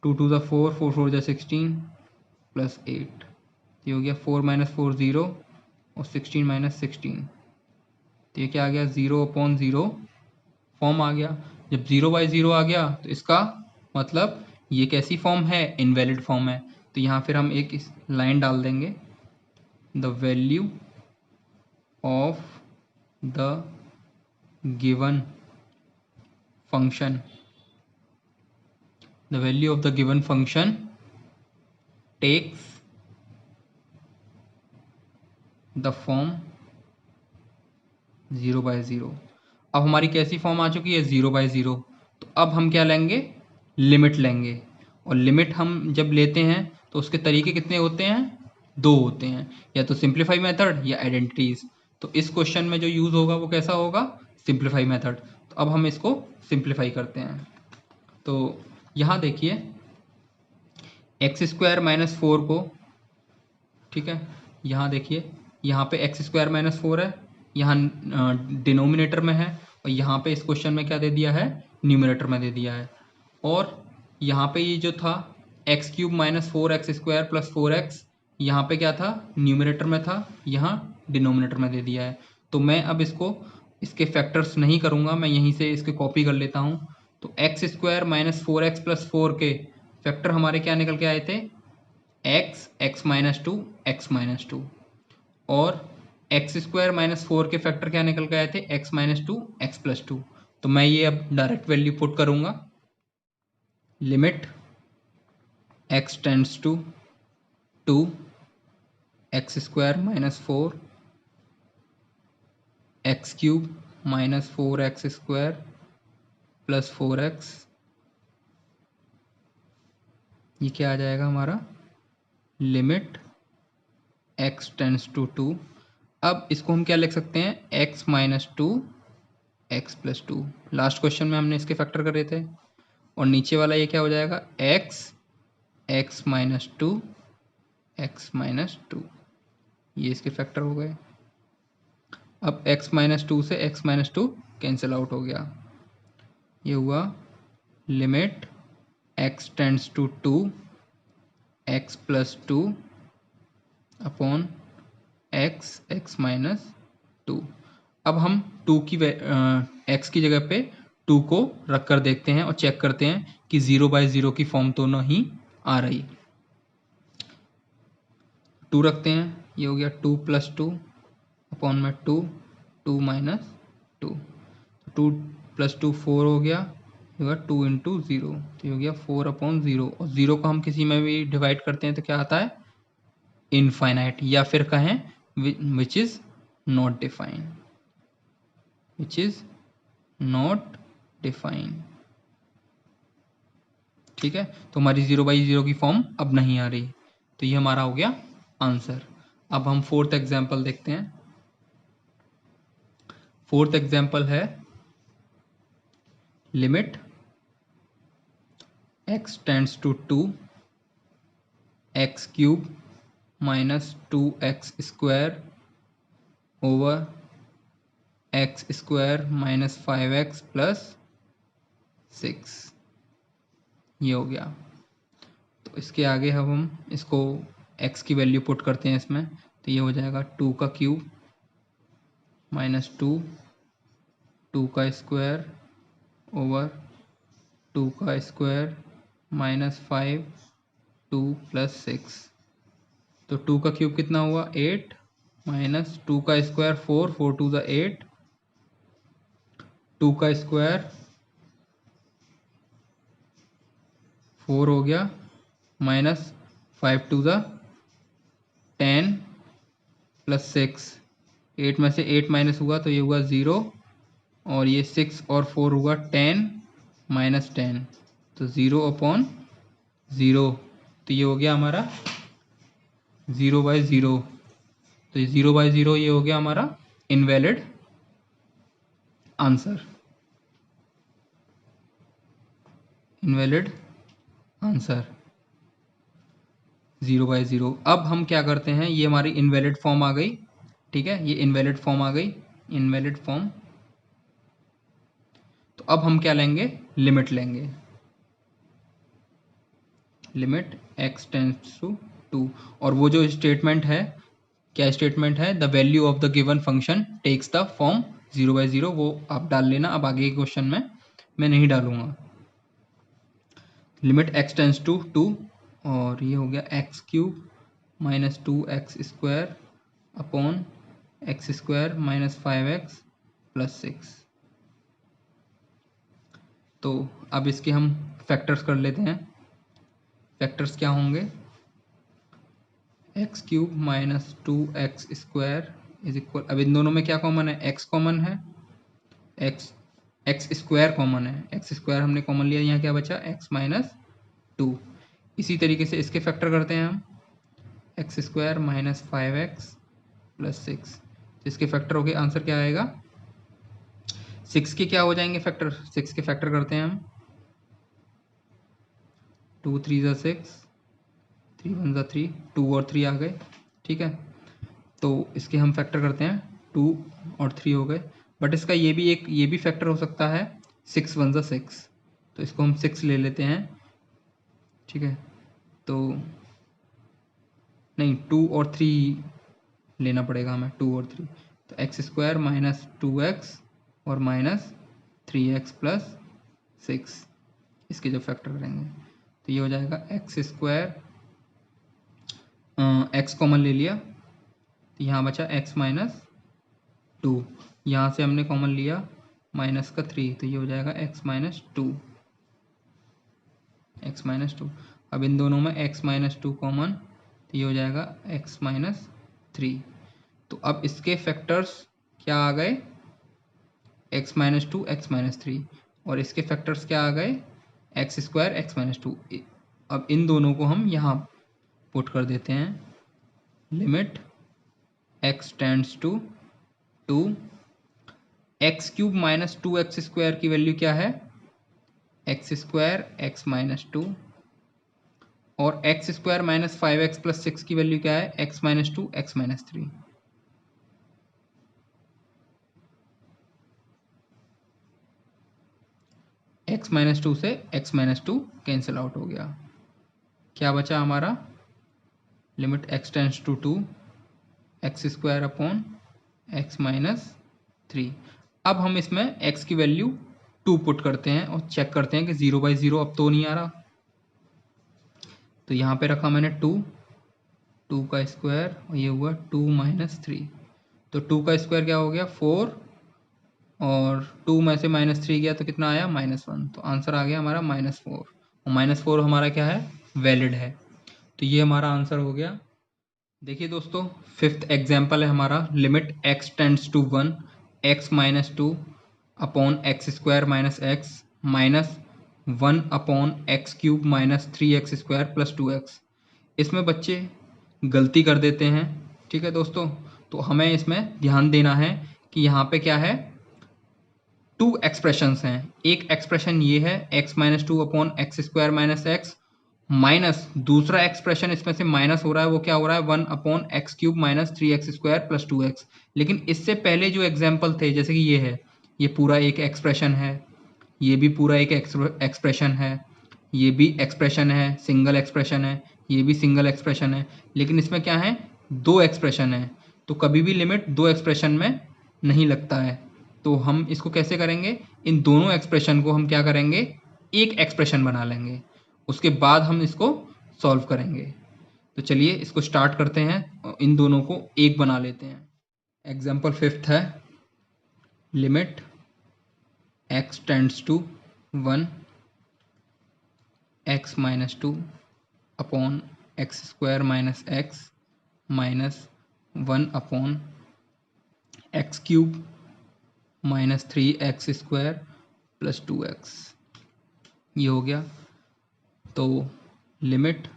Speaker 1: 2 2 4 4 4 16 प्लस 8, ये हो गया 4 - 4 0 और 16 - 16। तो ये क्या आ गया 0/0 फॉर्म आ गया। जब 0/0 आ गया तो इसका मतलब ये कैसी फॉर्म है इनवैलिड फॉर्म है। तो यहाँ फिर हम एक लाइन डाल देंगे, the value of the given function, the value of the given function takes the form 0/0। अब हमारी कैसी फॉर्म आ चुकी है 0/0। तो अब हम क्या लेंगे लिमिट लेंगे। और लिमिट हम जब लेते हैं तो उसके तरीके कितने होते हैं 2 होते हैं, या तो सिंप्लीफाई मेथड या आइडेंटिटीज। तो इस क्वेश्चन में जो यूज होगा वो कैसा होगा सिंप्लीफाई मेथड। तो अब हम इसको सिंप्लीफाई करते हैं। तो यहाँ देखिए x² - 4 को, ठीक है, यहाँ देखिए यहाँ पे x² - 4 है, यहाँ डिनोमिनेटर में है, और यहाँ पे इस क्वेश्चन में क्या दे दिया है न्यूमरेटर में दे दिया है। और यहाँ पे ये जो था x³ - 4x² + 4x, यहाँ पे क्या था न्यूमरेटर में था, यहाँ डिनोमिनेटर में दे दिया है। तो मैं अब इसके फैक्टर्स नहीं करूँगा, मैं यहीं से इसके कॉपी कर लेता हूँ। तो x² - 4x + 4 के फैक्टर हमारे क्या निकल के आए थे x, x - 2, x - 2, और x² - 4 के फैक्टर क्या निकल के आए थे x - 2, x + 2। तो मैं ये अब डायरेक्ट वैल्यू पुट करूँगा, limit x tends to 2x² - 4 x³ - 4x² + 4x, ये क्या आ जाएगा हमारा लिमिट x टेंड्स टू 2। अब इसको हम क्या लिख सकते हैं x - 2 x + 2, लास्ट क्वेश्चन में हमने इसके फैक्टर करे थे। और नीचे वाला ये क्या हो जाएगा x, x - 2 x - 2, ये इसके फैक्टर हो गए। अब x - 2 से x - 2 कैंसिल आउट हो गया, ये हुआ limit x tends to 2 x + 2 upon x, x - 2। अब हम 2 की x की जगह पे 2 को रख कर देखते हैं और चेक करते हैं कि 0/0 की फॉर्म तो नहीं आ रही। 2 रखते हैं, ये हो गया 2 + 2 अपॉन में 2, 2 - 2, 2 + 2 4 हो गया, ये होगा 2 × 0, तो हो गया 4/0। और 0 को हम किसी में भी डिवाइड करते हैं तो क्या आता है इनफाइनाइट, या फिर कहें which is not defined, which is not defined. ठीक है, तो हमारी 0/0 की फॉर्म अब नहीं आ रही, तो ये हमारा हो गया आंसर। अब हम फोर्थ एग्जाम्पल देखते हैं। फोर्थ एग्जाम्पल है limit x tends to 2 x cube minus 2x square over x square minus 5x plus 6, ये हो गया। तो इसके आगे अब हम इसको x की वैल्यू पुट करते हैं इसमें, तो ये हो जाएगा 2 का क्यूब माइनस 2 का स्क्वायर ओवर 2 का स्क्वायर माइनस 5 2 प्लस 6। तो 2 का क्यूब कितना हुआ 8 माइनस 2 का स्क्वायर 4 4 2 ज़ा 8, 2 का स्क्वायर 4 हो गया माइनस 5 2 ज़ा 10 प्लस 6, 8 में से 8 माइनस हुआ तो ये हुआ 0, और ये 6 और 4 हुआ 10 माइनस 10, तो 0/0, तो ये हो गया हमारा 0/0। तो ये 0/0 ये हो गया हमारा इनवैलिड आंसर, इनवैलिड आंसर 0/0। अब हम क्या करते हैं, ये हमारी इनवैलिड फॉर्म आ गई, ठीक है, ये इनवैलिड फॉर्म आ गई, इनवैलिड फॉर्म। तो अब हम क्या लेंगे, लिमिट लेंगे, लिमिट x टेंड्स टू 2, और वो जो स्टेटमेंट है, क्या स्टेटमेंट है, the value of the given function takes the form 0/0, वो आप डाल लेना। अब आगे के क्वेश्चन में मैं नहीं डालूंगा। लिमिट x टेंड्स टू 2, और ये हो गया x cube minus 2x square upon x square minus 5x plus 6। तो अब इसके हम फैक्टर्स कर लेते हैं। फैक्टर्स क्या होंगे, x cube minus 2x square is equal, अब इन दोनों में क्या कॉमन है, x कॉमन है, x स्क्वायर कॉमन है, x स्क्वायर हमने कॉमन लिया, यहाँ क्या बचा x माइनस 2। इसी तरीके से इसके फैक्टर करते हैं हम, x square minus 5x plus 6, इसके फैक्टर हो गए, आंसर क्या आएगा 6 के क्या हो जाएंगे फैक्टर, 6 के फैक्टर करते हैं हम, 2 3 ज़ा 6, 3 1 ज़ा 3, 2 और 3 आ गए, ठीक है। तो इसके हम फैक्टर करते हैं, 2 और 3 हो गए, बट इसका ये भी फैक्टर हो सकता है, 6 1 ज़ा 6, तो इसको हम 6 ले लेते हैं, ठीक है। तो नहीं, 2 और 3 लेना पड़ेगा हमें, 2 और 3, तो एक्स स्क्वायर माइनस 2x और माइनस 3x प्लस 6, इसके जो फैक्टर करेंगे तो ये हो जाएगा एक्स स्क्वायर, एक्स कॉमन ले लिया तो यहाँ बचा x माइनस 2, यहाँ से हमने कॉमन लिया माइनस का 3, तो ये हो जाएगा x माइनस 2, एक्स माइनस 2। अब इन दोनों में x माइनस 2 कॉमन, तो ये हो जाएगा x माइनस 3। तो अब इसके फैक्टर्स क्या आ गए, x माइनस 2 एक्स माइनस 3, और इसके फैक्टर्स क्या आ गए, एक्स स्क्वायर एक्स माइनस 2। अब इन दोनों को हम यहाँ पुट कर देते हैं, limit x tends to 2, x cube minus 2x square की वैल्यू क्या है, एक्स स्क्वायर एक्स माइनस 2, और x square minus 5x plus 6 की वैल्यू क्या है, x minus 2 x minus 3। x minus 2 से x माइनस 2 कैंसिल आउट हो गया, क्या बचा हमारा, limit x tends to 2 x square upon x minus 3। अब हम इसमें x की वैल्यू 2 पुट करते हैं और चेक करते हैं कि 0/0 अब तो नहीं आ रहा, तो यहाँ पे रखा मैंने 2 का स्क्वायर, और ये हुआ 2 माइनस 3, तो 2 का स्क्वायर क्या हो गया 4, और 2 में से माइनस 3 गया तो कितना आया -1, तो आंसर आ गया हमारा -4, और -4 हमारा क्या है, वैलिड है। तो ये हमारा आंसर हो गया। देखिए दोस्तों, फिफ्थ एग्जाम्पल है हमारा, limit x tends to 1 x minus 2 upon x square minus x minus 1/x³ minus 3x² plus 2x। इसमें बच्चे गलती कर देते हैं, ठीक है दोस्तों। तो हमें इसमें ध्यान देना है कि यहाँ पे क्या है, 2 एक्सप्रेशंस हैं। एक एक्सप्रेशन ये है x-2/x² माइनस x, माइनस दूसरा एक्सप्रेशन इसमें से माइनस हो रहा है, वो क्या हो रहा है 1/x³ minus 3x² plus 2x। लेकिन इससे पहले जो एग्जाम्पल थे, जैसे कि ये है, ये पूरा एक एक्सप्रेशन है, ये भी पूरा एक एक्सप्रेशन है, ये भी एक्सप्रेशन है, सिंगल एक्सप्रेशन है, ये भी सिंगल एक्सप्रेशन है। लेकिन इसमें क्या है, 2 एक्सप्रेशन है, तो कभी भी लिमिट 2 एक्सप्रेशन में नहीं लगता है। तो हम इसको कैसे करेंगे, इन दोनों एक्सप्रेशन को हम क्या करेंगे, एक एक्सप्रेशन बना लेंगे, उसके बाद हम इसको सॉल्व करेंगे। तो चलिए इसको स्टार्ट करते हैं और इन दोनों को एक बना लेते हैं। एग्जाम्पल 5th है, limit x tends to 1 x minus 2 upon x² minus x minus 1/x³ minus 3x² plus 2x। ये हो गया। तो लिमिट,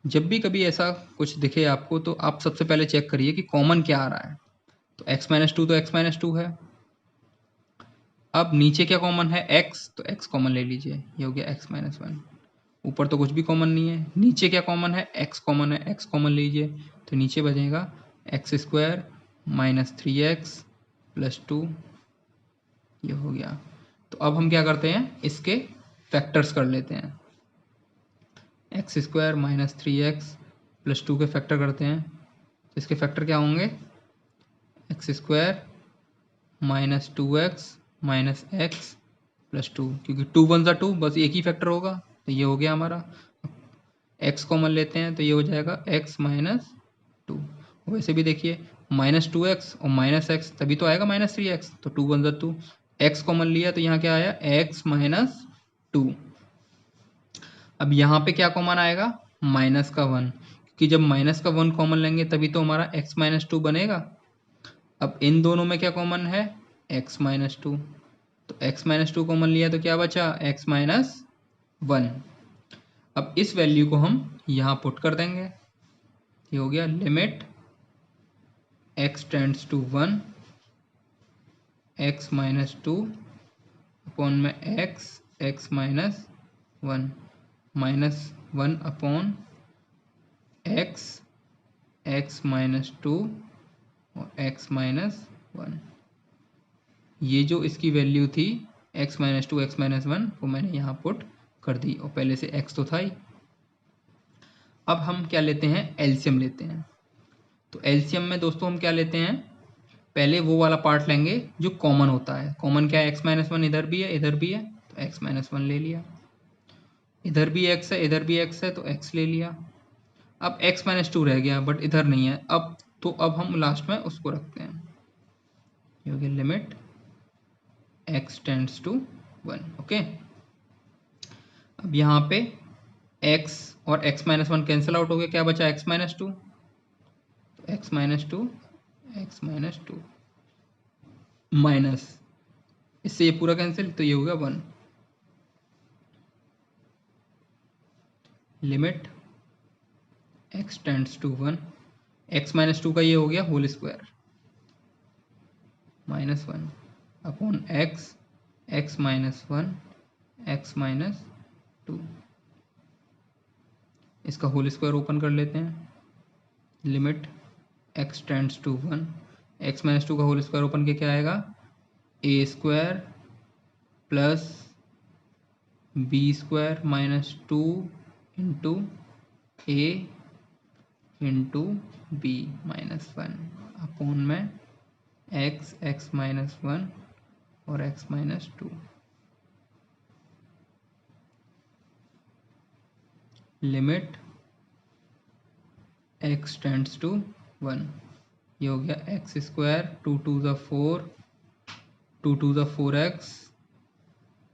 Speaker 1: जब भी कभी ऐसा कुछ दिखे आपको तो आप सबसे पहले चेक करिए कि कॉमन क्या आ रहा है। तो x-2 तो x-2 है। अब नीचे क्या कॉमन है, x, तो x कॉमन ले लीजिए, ये हो गया x-1। ऊपर तो कुछ भी कॉमन नहीं है। नीचे क्या कॉमन है, x कॉमन है, x कॉमन लीजिए, तो नीचे बचेगा x² माइनस 3x प्लस 2। ये हो गया। तो अब हम क्या करते हैं, इसके फैक्टर्स कर लेते हैं। x² माइनस 3x प्लस 2 के फैक्टर करते हैं। तो इसके फैक्टर क्या होंगे, x² minus 2x minus x plus 2, क्योंकि 2 1 2, बस एक ही फैक्टर होगा। तो ये हो गया हमारा। x कॉमन लेते हैं तो ये हो जाएगा x माइनस 2। वैसे भी देखिए -2x और माइनस x तभी तो आएगा -3x, तो 2 1 2, x कॉमन लिया तो यहाँ क्या आया x माइनस 2। अब यहाँ पे क्या कॉमन आएगा, माइनस का 1, क्योंकि जब माइनस का 1 कॉमन लेंगे तभी तो हमारा x माइनस 2 बनेगा। अब इन दोनों में क्या कॉमन है, x माइनस 2, तो x माइनस 2 कॉमन लिया तो क्या बचा x माइनस 1। अब इस वैल्यू को हम यहाँ पुट कर देंगे। ये हो गया limit x tends to 1 x minus 2 upon में x minus 1 minus 1 upon x minus 2 और x माइनस 1। ये जो इसकी वैल्यू थी x माइनस 2 x माइनस 1, वो मैंने यहाँ पुट कर दी, और पहले से x तो था ही। अब हम क्या लेते हैं, एलसीएम लेते हैं। तो एलसीएम में दोस्तों हम क्या लेते हैं, पहले वो वाला पार्ट लेंगे जो कॉमन होता है। कॉमन क्या है, x माइनस 1 इधर भी है इधर भी है, तो x माइनस 1 ले लिया। इधर भी x है इधर भी x है, तो x ले लिया। अब x माइनस 2 रह गया, बट इधर नहीं है। अब हम लास्ट में उसको रखते हैं। ये हो गया limit x tends to 1। Okay. अब यहाँ पे x और x माइनस 1 कैंसिल आउट हो गया, क्या बचा x माइनस 2, तो x minus 2 x minus 2 minus, इससे ये पूरा कैंसिल, तो ये हो गया 1। Limit x tends to 1, x minus 2 का ये हो गया whole square minus 1 upon x minus 1 x minus 2। इसका होल स्क्वायर ओपन कर लेते हैं। Limit x tends to 1, x minus 2 का होल स्क्वायर ओपन के क्या आएगा, a² plus b² minus 2 into a into b minus 1 upon में x माइनस 1 और x minus 2। Limit x tends to 1, ये हो गया x², 2 2 ज़ा 4, 2 2 ज़ा 4x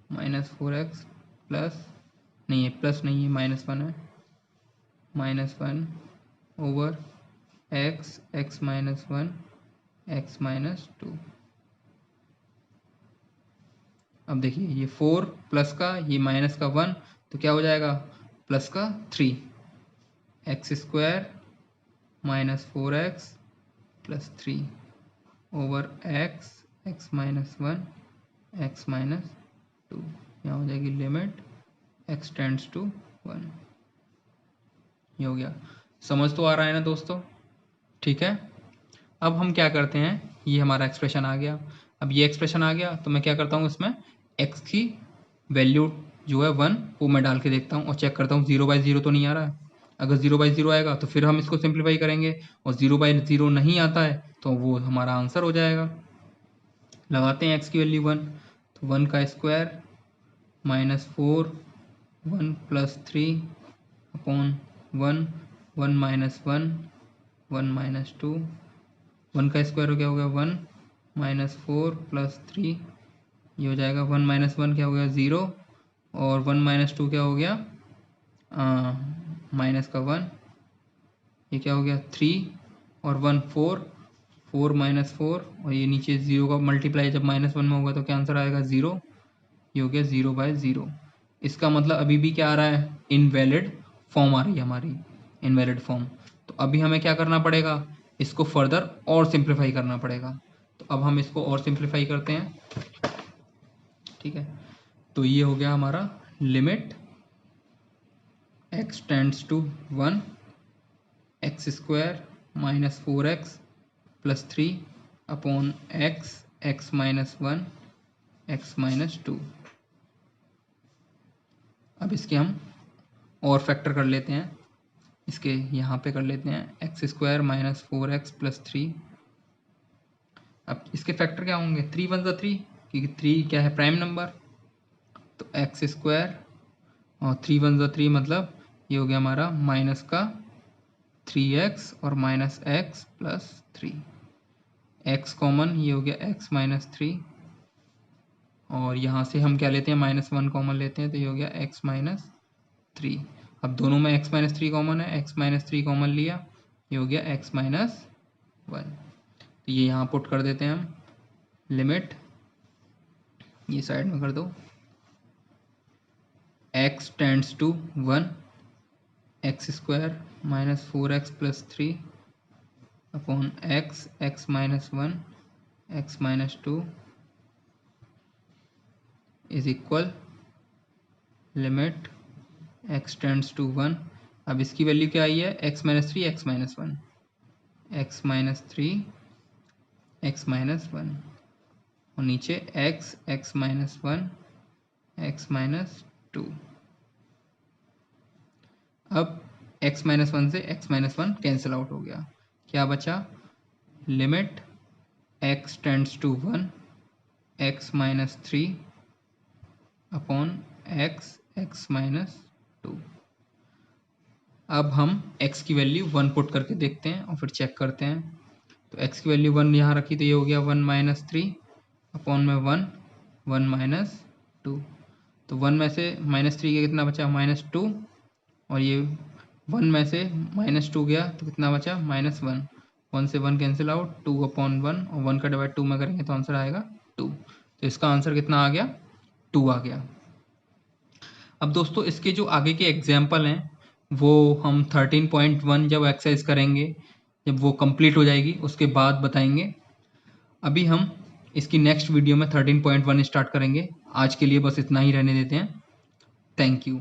Speaker 1: माइनस 4x प्लस, नहीं है प्लस नहीं है, माइनस 1 है, minus 1 over x minus 1 x minus 2। अब देखिए ये 4 प्लस का, ये माइनस का 1, तो क्या हो जाएगा प्लस का 3, x square minus 4x plus 3 over x minus 1 x minus 2। यहाँ हो जाएगी लिमिट x टेंड्स टू 1। ये हो गया। समझ तो आ रहा है ना दोस्तों? ठीक है। अब हम क्या करते हैं, ये हमारा एक्सप्रेशन आ गया। अब ये एक्सप्रेशन आ गया तो मैं क्या करता हूँ, इसमें x की वैल्यू जो है 1 वो मैं डाल के देखता हूँ और चेक करता हूँ 0/0 तो नहीं आ रहा है। अगर 0/0 आएगा तो फिर हम इसको सिंप्लीफाई करेंगे, और 0/0 नहीं आता है तो वो हमारा आंसर हो जाएगा। लगाते हैं x की वैल्यू 1, तो 1 का square minus 4 1 plus 3 upon 1 1 minus 1 1 minus 2, 1 का स्क्वायर क्या हो गया 1 माइनस 4 प्लस 3, ये हो जाएगा 1 माइनस 1 क्या हो गया 0, और 1 माइनस 2 क्या हो गया माइनस का 1, ये क्या हो गया 3, और 1 4 4 माइनस 4, और ये नीचे 0 का मल्टीप्लाई जब माइनस 1 में होगा तो क्या आंसर आएगा 0। ये हो गया 0/0। इसका मतलब अभी भी क्या आ रहा है, इनवैलिड फॉर्म आ रही है हमारी, इनवैलिड फॉर्म। तो अभी हमें क्या करना पड़ेगा, इसको फर्दर और सिंप्लीफाई करना पड़ेगा। तो अब हम इसको और सिंप्लीफाई करते हैं। ठीक है, तो ये हो गया हमारा limit x tends to 1 x square minus 4x plus 3 upon x minus 1 x minus 2। अब इसके हम और फैक्टर कर लेते हैं, इसके यहाँ पे कर लेते हैं x square minus 4x plus 3। अब इसके फैक्टर क्या होंगे, 3 1 ज़ा 3, क्योंकि 3 क्या है प्राइम नंबर, तो एक्स स्क्वायर और 3 1 ज़ा 3 मतलब ये हो गया हमारा माइनस का 3x और minus x plus 3, x common, ये हो गया x माइनस 3, और यहाँ से हम क्या लेते हैं -1 कॉमन लेते हैं, तो ये हो गया x माइनस 3। अब दोनों में x माइनस 3 कॉमन है, x माइनस 3 कॉमन लिया, ये हो गया x माइनस 1। तो ये यहाँ पुट कर देते हैं हम, लिमिट ये साइड में कर दो, x tends to 1 x square minus 4x plus 3 upon x minus 1 x minus 2 is equal limit x tends to 1। अब इसकी वैल्यू क्या आई है, x minus 3 x minus 1 x minus 3 x minus 1, और नीचे एक्स माइनस 1 एक्स माइनस 2। अब x minus 1 से x minus 1 cancel out हो गया, क्या बचा limit x tends to 1 x minus 3 upon x minus 2। अब हम x की वैल्यू 1 पुट करके देखते हैं और फिर चेक करते हैं। तो x की वैल्यू 1 यहाँ रखी, तो ये हो गया 1 माइनस 3 अपॉन में 1 माइनस 2। तो 1 में से -3 का कितना बचा -2, और ये 1 में से -2 गया तो कितना बचा -1, 1 से 1 कैंसिल आउट, 2/1, और 1 का डिवाइड 2 में करेंगे तो आंसर आएगा 2। तो इसका आंसर कितना आ गया, 2 आ गया। अब दोस्तों इसके जो आगे के एग्जाम्पल हैं वो हम 13.1 जब एक्सरसाइज करेंगे, जब वो कंप्लीट हो जाएगी उसके बाद बताएंगे। अभी हम इसकी नेक्स्ट वीडियो में 13.1 स्टार्ट करेंगे। आज के लिए बस इतना ही रहने देते हैं। Thank you.